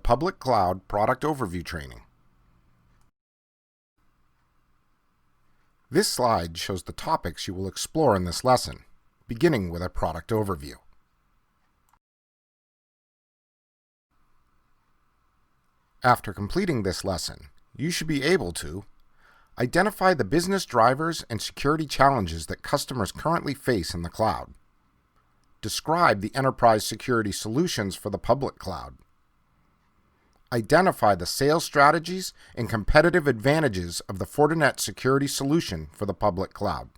Public Cloud Product Overview training. This slide shows the topics you will explore in this lesson, beginning with a product overview. After completing this lesson, you should be able to identify the business drivers and security challenges that customers currently face in the cloud. Describe the enterprise security solutions for the public cloud. Identify the sales strategies and competitive advantages of the Fortinet security solution for the public cloud.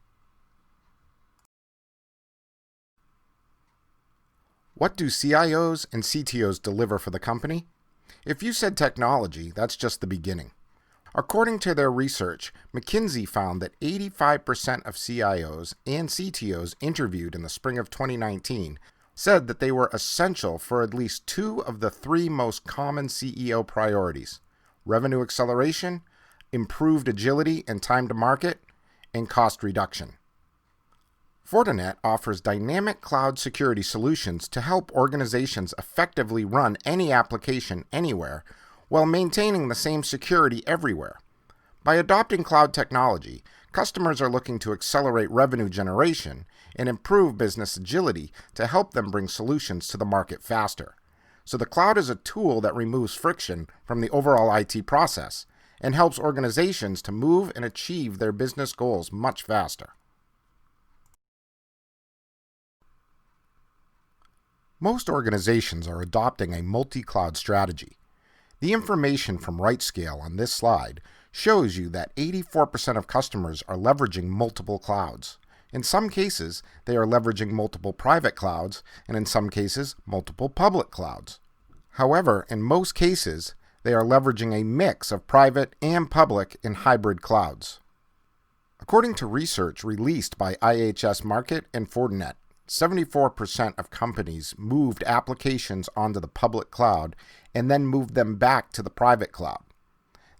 What do CIOs and CTOs deliver for the company? If you said technology, that's just the beginning. According to their research, McKinsey found that 85% of CIOs and CTOs interviewed in the spring of 2019 said that they were essential for at least two of the three most common CEO priorities: revenue acceleration, improved agility and time to market, and cost reduction. Fortinet offers dynamic cloud security solutions to help organizations effectively run any application anywhere while maintaining the same security everywhere. By adopting cloud technology, customers are looking to accelerate revenue generation and improve business agility to help them bring solutions to the market faster. So the cloud is a tool that removes friction from the overall IT process and helps organizations to move and achieve their business goals much faster. Most organizations are adopting a multi-cloud strategy. The information from RightScale on this slide shows you that 84% of customers are leveraging multiple clouds. In some cases, they are leveraging multiple private clouds, and in some cases, multiple public clouds. However, in most cases, they are leveraging a mix of private and public and hybrid clouds. According to research released by IHS Markit and Fortinet, 74% of companies moved applications onto the public cloud and then moved them back to the private cloud.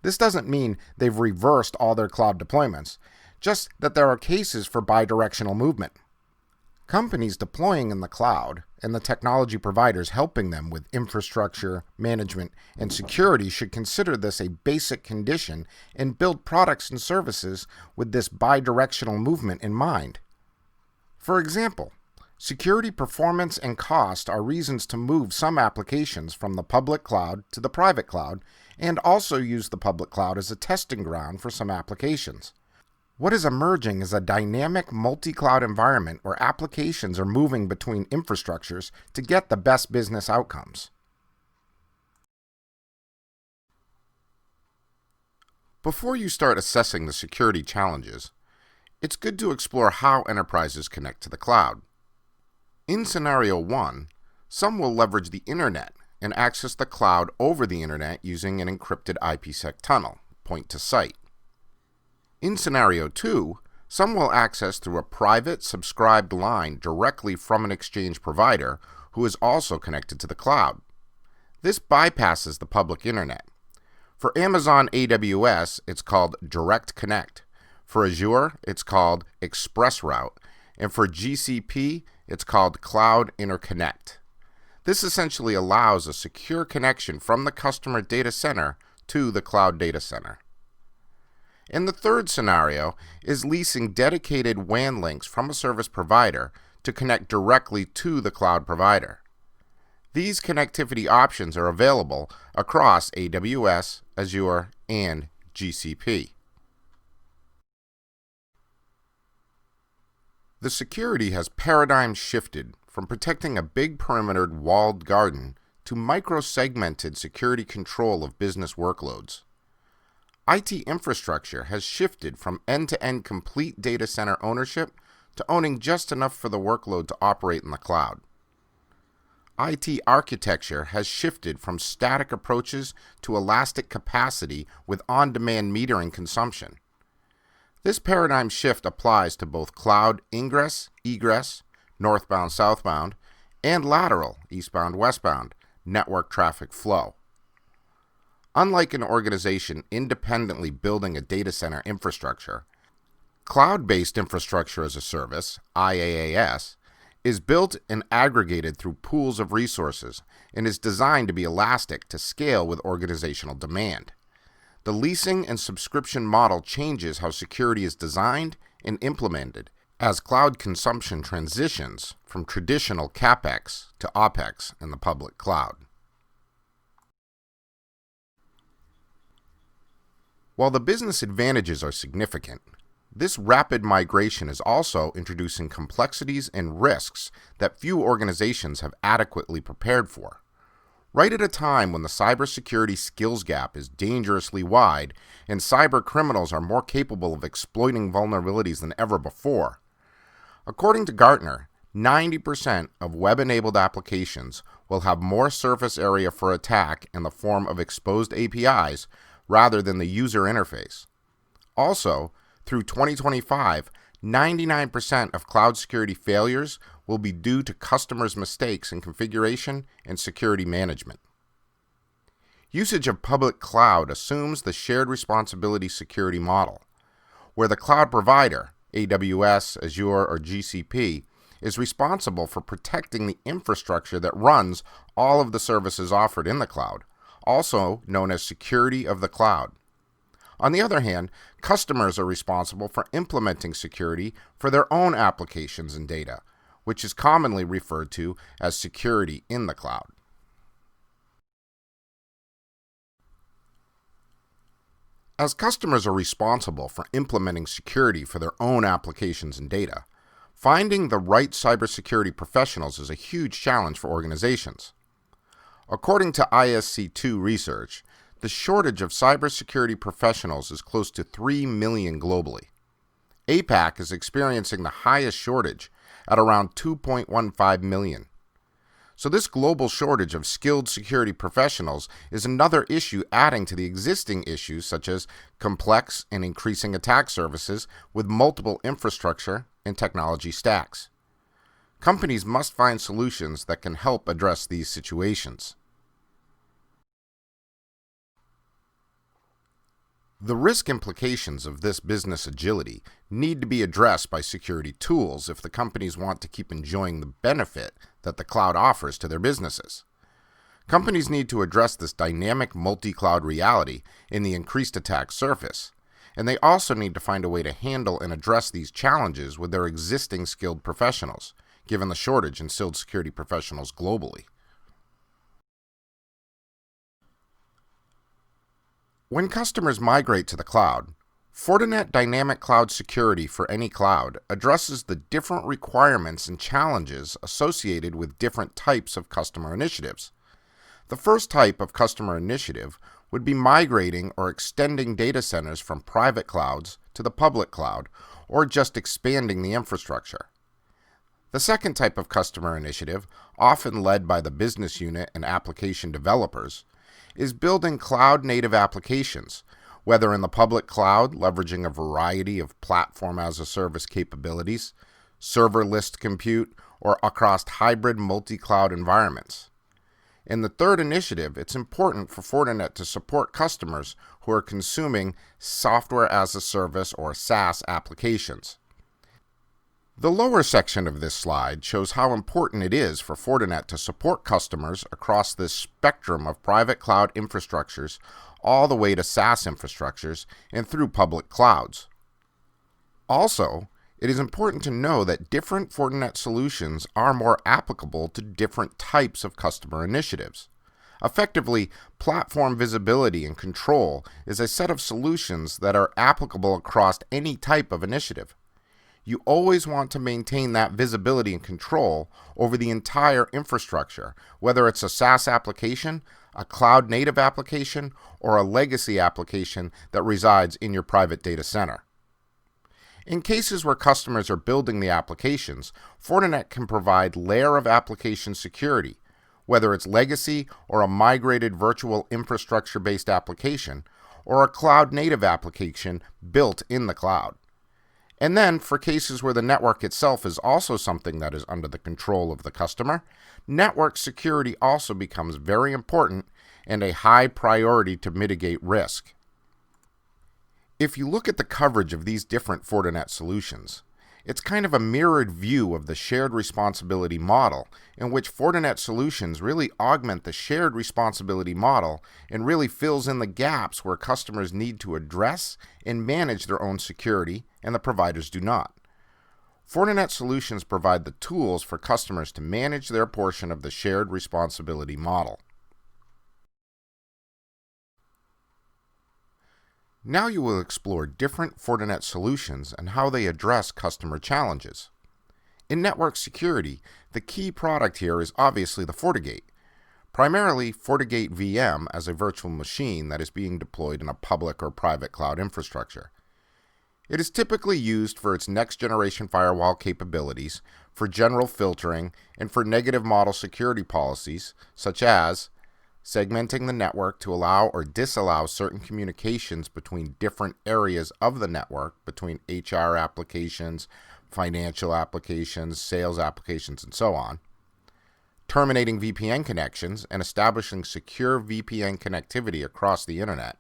This doesn't mean they've reversed all their cloud deployments, just that there are cases for bidirectional movement. Companies deploying in the cloud and the technology providers helping them with infrastructure, management, and security should consider this a basic condition and build products and services with this bidirectional movement in mind. For example, security, performance, and cost are reasons to move some applications from the public cloud to the private cloud and also use the public cloud as a testing ground for some applications. What is emerging is a dynamic multi-cloud environment where applications are moving between infrastructures to get the best business outcomes. Before you start assessing the security challenges, it's good to explore how enterprises connect to the cloud. In scenario 1, some will leverage the internet and access the cloud over the internet using an encrypted IPsec tunnel, point to site. In scenario 2, some will access through a private subscribed line directly from an exchange provider who is also connected to the cloud. This bypasses the public internet. For Amazon AWS, it's called Direct Connect. For Azure, it's called Express Route. And for GCP, it's called Cloud Interconnect. This essentially allows a secure connection from the customer data center to the cloud data center. And the third scenario is leasing dedicated WAN links from a service provider to connect directly to the cloud provider. These connectivity options are available across AWS, Azure, and GCP. The security has paradigm shifted from protecting a big perimetered walled garden to micro-segmented security control of business workloads. IT infrastructure has shifted from end-to-end complete data center ownership to owning just enough for the workload to operate in the cloud. IT architecture has shifted from static approaches to elastic capacity with on-demand metering consumption. This paradigm shift applies to both cloud ingress, egress, northbound, southbound, and lateral, eastbound, westbound, network traffic flow. Unlike an organization independently building a data center infrastructure, cloud-based infrastructure as a service, IaaS, is built and aggregated through pools of resources and is designed to be elastic to scale with organizational demand. The leasing and subscription model changes how security is designed and implemented as cloud consumption transitions from traditional CapEx to OpEx in the public cloud. While the business advantages are significant, this rapid migration is also introducing complexities and risks that few organizations have adequately prepared for. Right at a time when the cybersecurity skills gap is dangerously wide and cyber criminals are more capable of exploiting vulnerabilities than ever before. According to Gartner, 90% of web-enabled applications will have more surface area for attack in the form of exposed APIs rather than the user interface. Also, through 2025, 99% of cloud security failures will be due to customers' mistakes in configuration and security management. Usage of public cloud assumes the shared responsibility security model, where the cloud provider, AWS, Azure, or GCP, is responsible for protecting the infrastructure that runs all of the services offered in the cloud, also known as security of the cloud. On the other hand, customers are responsible for implementing security for their own applications and data, which is commonly referred to as security in the cloud. As customers are responsible for implementing security for their own applications and data, finding the right cybersecurity professionals is a huge challenge for organizations. According to ISC2 research, the shortage of cybersecurity professionals is close to 3 million globally. APAC is experiencing the highest shortage at around 2.15 million. So this global shortage of skilled security professionals is another issue adding to the existing issues such as complex and increasing attack surfaces with multiple infrastructure and technology stacks. Companies must find solutions that can help address these situations. The risk implications of this business agility need to be addressed by security tools if the companies want to keep enjoying the benefit that the cloud offers to their businesses. Companies need to address this dynamic multi-cloud reality in the increased attack surface, and they also need to find a way to handle and address these challenges with their existing skilled professionals, given the shortage in skilled security professionals globally. When customers migrate to the cloud, Fortinet Dynamic Cloud Security for any cloud addresses the different requirements and challenges associated with different types of customer initiatives. The first type of customer initiative would be migrating or extending data centers from private clouds to the public cloud, or just expanding the infrastructure. The second type of customer initiative, often led by the business unit and application developers, is building cloud-native applications, whether in the public cloud, leveraging a variety of platform-as-a-service capabilities, serverless compute, or across hybrid multi-cloud environments. In the third initiative, it's important for Fortinet to support customers who are consuming software-as-a-service or SaaS applications. The lower section of this slide shows how important it is for Fortinet to support customers across this spectrum of private cloud infrastructures all the way to SaaS infrastructures and through public clouds. Also, it is important to know that different Fortinet solutions are more applicable to different types of customer initiatives. Effectively, platform visibility and control is a set of solutions that are applicable across any type of initiative. You always want to maintain that visibility and control over the entire infrastructure, whether it's a SaaS application, a cloud-native application, or a legacy application that resides in your private data center. In cases where customers are building the applications, Fortinet can provide layer of application security, whether it's legacy or a migrated virtual infrastructure-based application, or a cloud-native application built in the cloud. And then, for cases where the network itself is also something that is under the control of the customer, network security also becomes very important and a high priority to mitigate risk. If you look at the coverage of these different Fortinet solutions, It's kind of a mirrored view of the shared responsibility model, in which Fortinet solutions really augment the shared responsibility model and really fills in the gaps where customers need to address and manage their own security and the providers do not. Fortinet solutions provide the tools for customers to manage their portion of the shared responsibility model. Now you will explore different Fortinet solutions and how they address customer challenges. In network security, the key product here is obviously the FortiGate, primarily FortiGate VM as a virtual machine that is being deployed in a public or private cloud infrastructure. It is typically used for its next-generation firewall capabilities, for general filtering, and for negative model security policies, such as segmenting the network to allow or disallow certain communications between different areas of the network, between HR applications, financial applications, sales applications, and so on. Terminating VPN connections and establishing secure VPN connectivity across the internet.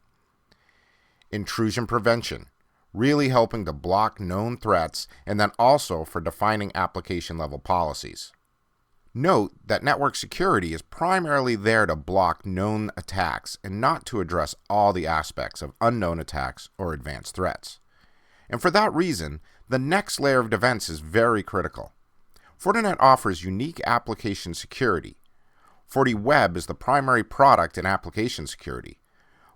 Intrusion prevention, really helping to block known threats, and then also for defining application-level policies. Note that network security is primarily there to block known attacks and not to address all the aspects of unknown attacks or advanced threats. And for that reason, the next layer of defense is very critical. Fortinet offers unique application security. FortiWeb is the primary product in application security.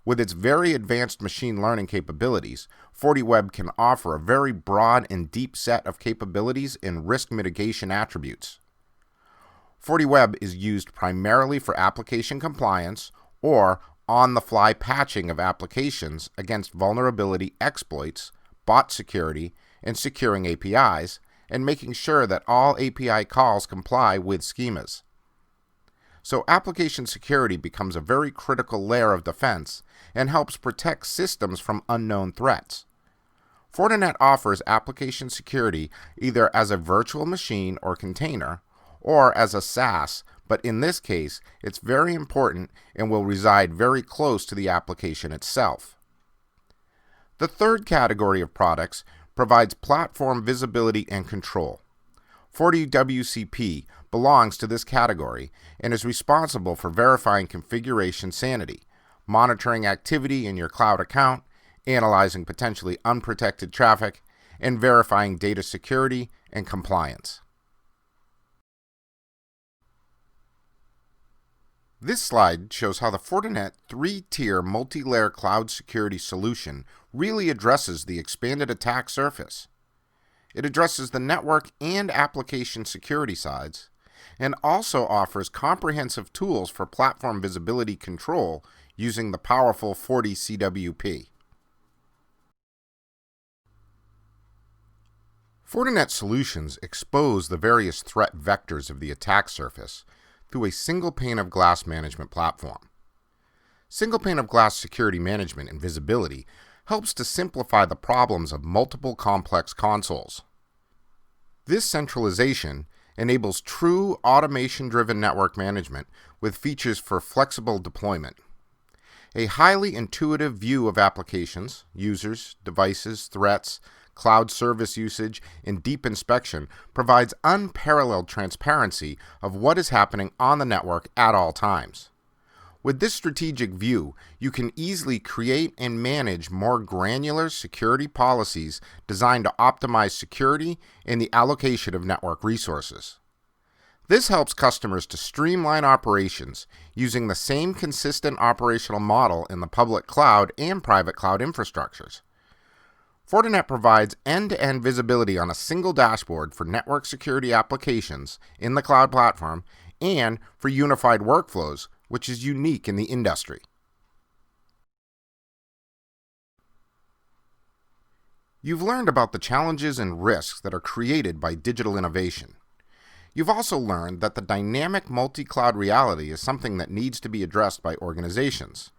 With its very advanced machine learning capabilities, FortiWeb can offer a very broad and deep set of capabilities and risk mitigation attributes. FortiWeb is used primarily for application compliance or on-the-fly patching of applications against vulnerability exploits, bot security, and securing APIs, and making sure that all API calls comply with schemas. So application security becomes a very critical layer of defense and helps protect systems from unknown threats. Fortinet offers application security either as a virtual machine or container, or as a SaaS, but in this case, it's very important and will reside very close to the application itself. The third category of products provides platform visibility and control. FortiWCP belongs to this category and is responsible for verifying configuration sanity, monitoring activity in your cloud account, analyzing potentially unprotected traffic, and verifying data security and compliance. This slide shows how the Fortinet 3-tier multi-layer cloud security solution really addresses the expanded attack surface. It addresses the network and application security sides, and also offers comprehensive tools for platform visibility control using the powerful FortiCWP. Fortinet solutions expose the various threat vectors of the attack surface through a single pane of glass management platform. Single pane of glass security management and visibility helps to simplify the problems of multiple complex consoles. This centralization enables true automation-driven network management with features for flexible deployment. A highly intuitive view of applications, users, devices, threats, cloud service usage, and deep inspection provides unparalleled transparency of what is happening on the network at all times. With this strategic view, you can easily create and manage more granular security policies designed to optimize security and the allocation of network resources. This helps customers to streamline operations using the same consistent operational model in the public cloud and private cloud infrastructures. Fortinet provides end-to-end visibility on a single dashboard for network security applications in the cloud platform and for unified workflows, which is unique in the industry. You've learned about the challenges and risks that are created by digital innovation. You've also learned that the dynamic multi-cloud reality is something that needs to be addressed by organizations.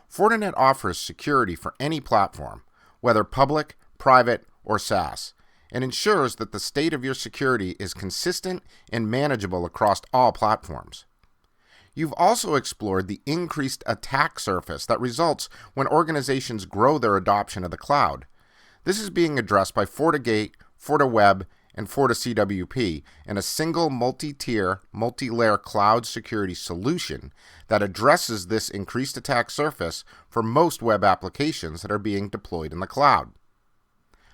Fortinet offers security for any platform, whether public, private, or SaaS, and ensures that the state of your security is consistent and manageable across all platforms. You've also explored the increased attack surface that results when organizations grow their adoption of the cloud. This is being addressed by FortiGate, FortiWeb, and FortiCWP in a single multi-tier, multi-layer cloud security solution that addresses this increased attack surface for most web applications that are being deployed in the cloud.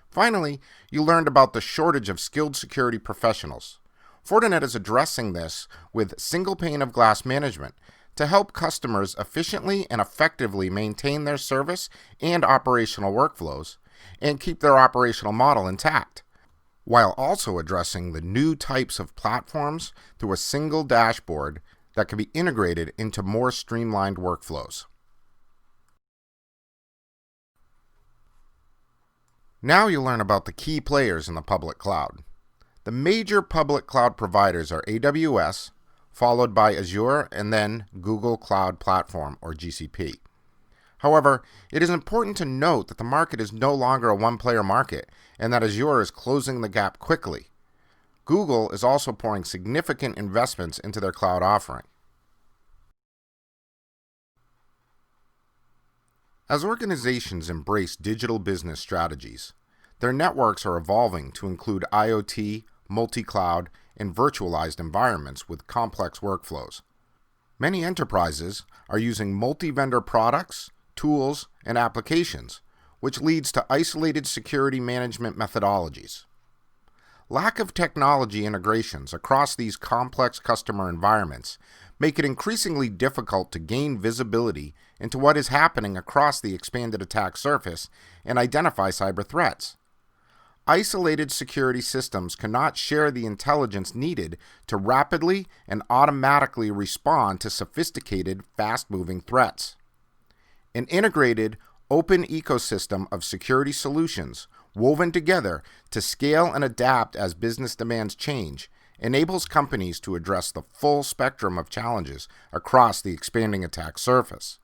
Finally, you learned about the shortage of skilled security professionals. Fortinet is addressing this with single pane of glass management to help customers efficiently and effectively maintain their service and operational workflows and keep their operational model intact, while also addressing the new types of platforms through a single dashboard that can be integrated into more streamlined workflows. Now you'll learn about the key players in the public cloud. The major public cloud providers are AWS, followed by Azure, and then Google Cloud Platform, or GCP. However, it is important to note that the market is no longer a one-player market and that Azure is closing the gap quickly. Google is also pouring significant investments into their cloud offering. As organizations embrace digital business strategies, their networks are evolving to include IoT, multi-cloud, and virtualized environments with complex workflows. Many enterprises are using multi-vendor products, tools, and applications, which leads to isolated security management methodologies. Lack of technology integrations across these complex customer environments make it increasingly difficult to gain visibility into what is happening across the expanded attack surface and identify cyber threats. Isolated security systems cannot share the intelligence needed to rapidly and automatically respond to sophisticated, fast-moving threats. An integrated, open ecosystem of security solutions woven together to scale and adapt as business demands change enables companies to address the full spectrum of challenges across the expanding attack surface.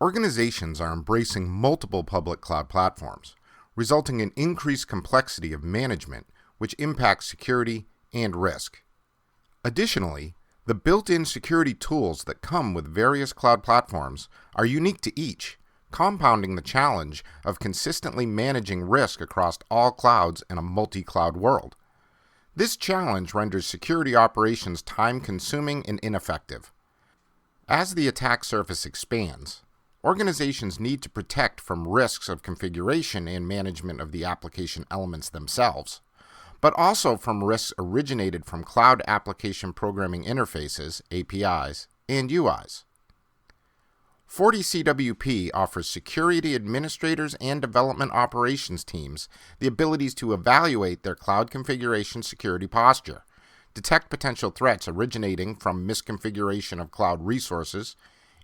Organizations are embracing multiple public cloud platforms, resulting in increased complexity of management, which impacts security and risk. Additionally, the built-in security tools that come with various cloud platforms are unique to each, compounding the challenge of consistently managing risk across all clouds in a multi-cloud world. This challenge renders security operations time-consuming and ineffective. As the attack surface expands, organizations need to protect from risks of configuration and management of the application elements themselves, but also from risks originated from cloud application programming interfaces, APIs, and UIs. FortiCWP offers security administrators and development operations teams the abilities to evaluate their cloud configuration security posture, detect potential threats originating from misconfiguration of cloud resources,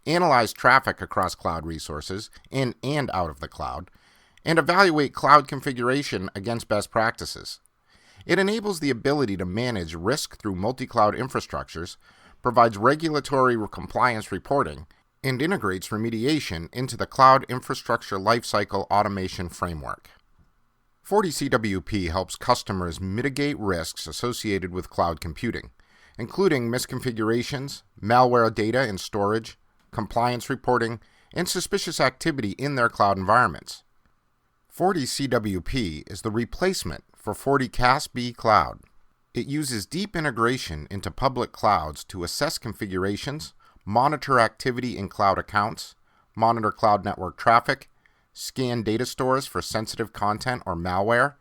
analyze traffic across cloud resources in and out of the cloud, and evaluate cloud configuration against best practices. It enables the ability to manage risk through multi-cloud infrastructures, provides regulatory compliance reporting, and integrates remediation into the Cloud Infrastructure Lifecycle Automation Framework. FortiCWP helps customers mitigate risks associated with cloud computing, including misconfigurations, malware data and storage, compliance reporting, and suspicious activity in their cloud environments. FortiCWP is the replacement for FortiCASB Cloud. It uses deep integration into public clouds to assess configurations, monitor activity in cloud accounts, monitor cloud network traffic, scan data stores for sensitive content or malware,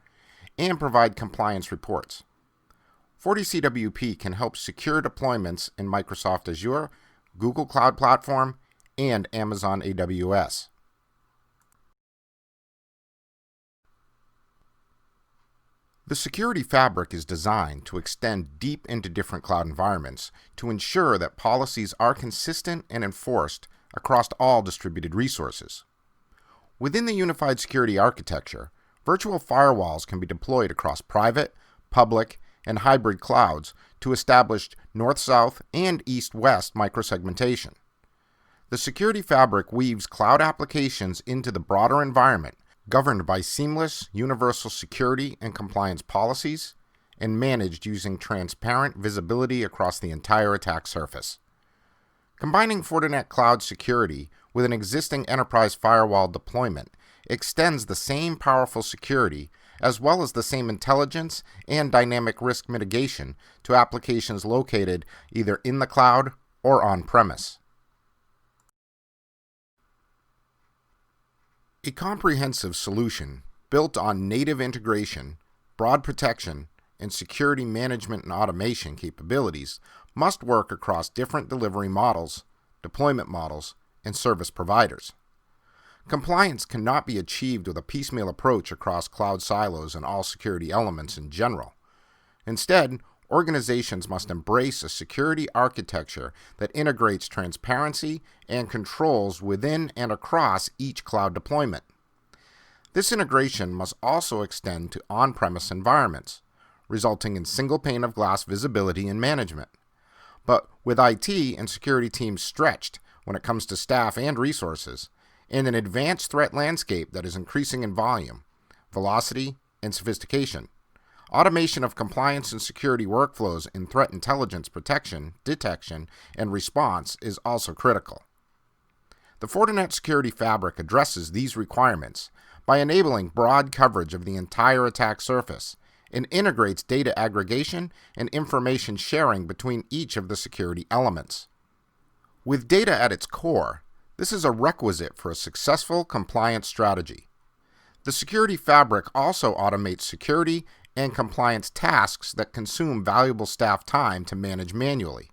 and provide compliance reports. FortiCWP can help secure deployments in Microsoft Azure, Google Cloud Platform, and Amazon AWS. The security fabric is designed to extend deep into different cloud environments to ensure that policies are consistent and enforced across all distributed resources. Within the unified security architecture, virtual firewalls can be deployed across private, public, and hybrid clouds to establish north-south and east-west microsegmentation. The security fabric weaves cloud applications into the broader environment, governed by seamless, universal security and compliance policies, and managed using transparent visibility across the entire attack surface. Combining Fortinet Cloud security with an existing enterprise firewall deployment extends the same powerful security as well as the same intelligence and dynamic risk mitigation to applications located either in the cloud or on-premise. A comprehensive solution built on native integration, broad protection, and security management and automation capabilities must work across different delivery models, deployment models, and service providers. Compliance cannot be achieved with a piecemeal approach across cloud silos and all security elements in general. Instead, organizations must embrace a security architecture that integrates transparency and controls within and across each cloud deployment. This integration must also extend to on-premise environments, resulting in single pane of glass visibility and management. But with IT and security teams stretched when it comes to staff and resources, and an advanced threat landscape that is increasing in volume, velocity, and sophistication, automation of compliance and security workflows in threat intelligence protection, detection, and response is also critical. The Fortinet Security Fabric addresses these requirements by enabling broad coverage of the entire attack surface and integrates data aggregation and information sharing between each of the security elements. With data at its core, this is a requisite for a successful compliance strategy. The Security Fabric also automates security and compliance tasks that consume valuable staff time to manage manually,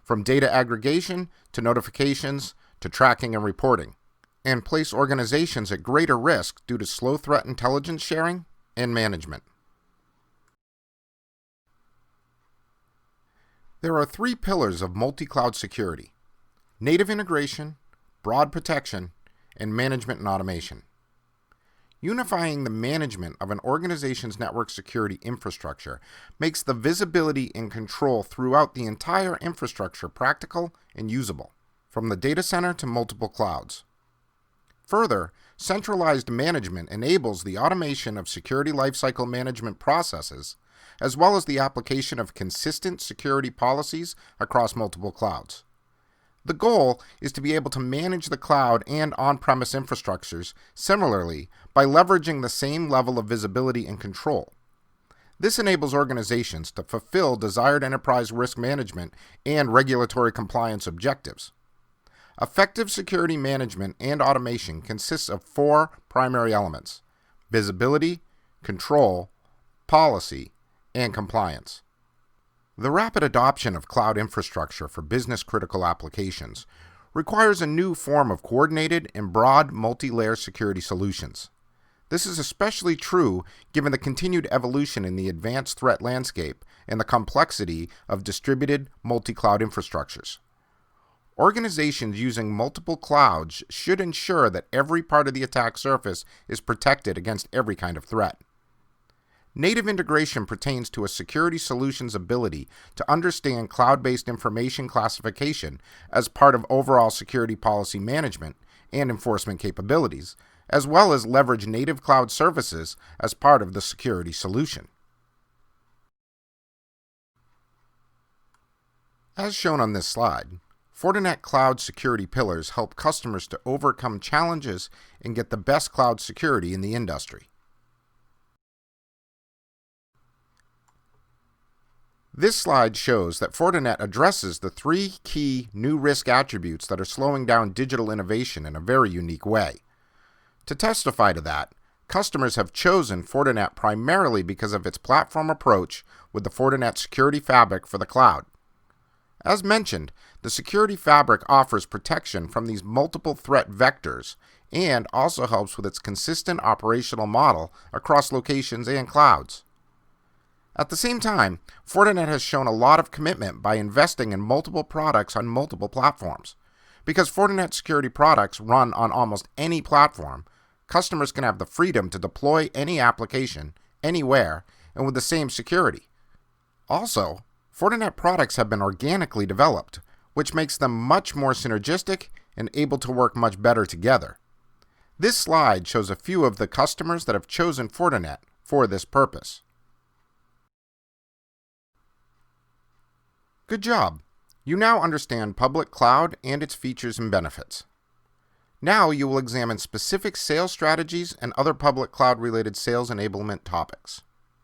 from data aggregation to notifications to tracking and reporting, and place organizations at greater risk due to slow threat intelligence sharing and management. There are three pillars of multi-cloud security: native integration, broad protection, and management and automation. Unifying the management of an organization's network security infrastructure makes the visibility and control throughout the entire infrastructure practical and usable, from the data center to multiple clouds. Further, centralized management enables the automation of security lifecycle management processes, as well as the application of consistent security policies across multiple clouds. The goal is to be able to manage the cloud and on-premise infrastructures similarly by leveraging the same level of visibility and control. This enables organizations to fulfill desired enterprise risk management and regulatory compliance objectives. Effective security management and automation consists of four primary elements: visibility, control, policy, and compliance. The rapid adoption of cloud infrastructure for business-critical applications requires a new form of coordinated and broad multi-layer security solutions. This is especially true given the continued evolution in the advanced threat landscape and the complexity of distributed multi-cloud infrastructures. Organizations using multiple clouds should ensure that every part of the attack surface is protected against every kind of threat. Native integration pertains to a security solution's ability to understand cloud-based information classification as part of overall security policy management and enforcement capabilities, as well as leverage native cloud services as part of the security solution. As shown on this slide, Fortinet Cloud security pillars help customers to overcome challenges and get the best cloud security in the industry. This slide shows that Fortinet addresses the three key new risk attributes that are slowing down digital innovation in a very unique way. To testify to that, customers have chosen Fortinet primarily because of its platform approach with the Fortinet Security Fabric for the cloud. As mentioned, the Security Fabric offers protection from these multiple threat vectors and also helps with its consistent operational model across locations and clouds. At the same time, Fortinet has shown a lot of commitment by investing in multiple products on multiple platforms. Because Fortinet security products run on almost any platform, customers can have the freedom to deploy any application, anywhere, and with the same security. Also, Fortinet products have been organically developed, which makes them much more synergistic and able to work much better together. This slide shows a few of the customers that have chosen Fortinet for this purpose. Good job! You now understand public cloud and its features and benefits. Now you will examine specific sales strategies and other public cloud-related sales enablement topics.